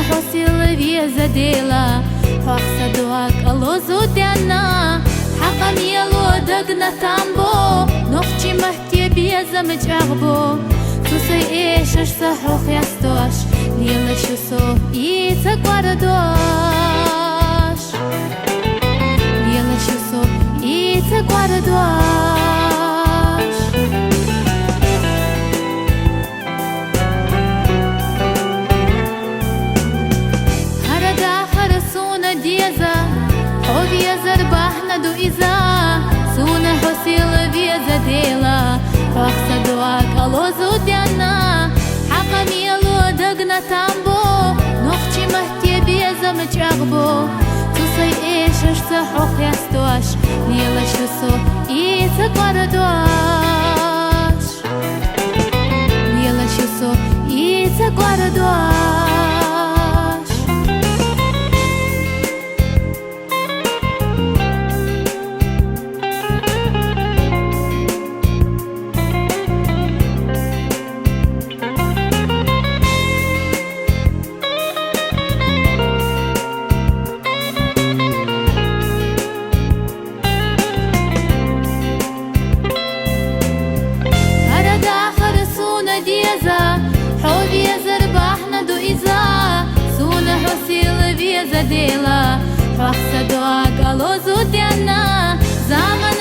حوصل فيزا ديلا فاقصدوك اللوزو دينا حقا يلو دقنا تامبو نوخشي مهتي بيزا مجاغبو سوسي ايش اشتحو خياستوش ليلا شوسو ايتا قواردوش ليلا شوسو ايتا قواردوش هردا خرسونا ديزا حوبيا زرباحنا دو إزا سونا حسيل بيزا ديلا فاقصدوك اللوزو دينا حقا ميلو دقنا تامبو نوخشي مهتي بيزا مجاغبو توصي ايش اشتحو خياستوش ليلا شوسو ايتا قواردوش ليلا شوسو ايتا قواردوش حوبيا زرباحنا دو إزا سونا حسيل بيزا ديلا فاقصدوك اللوزو دينا زمان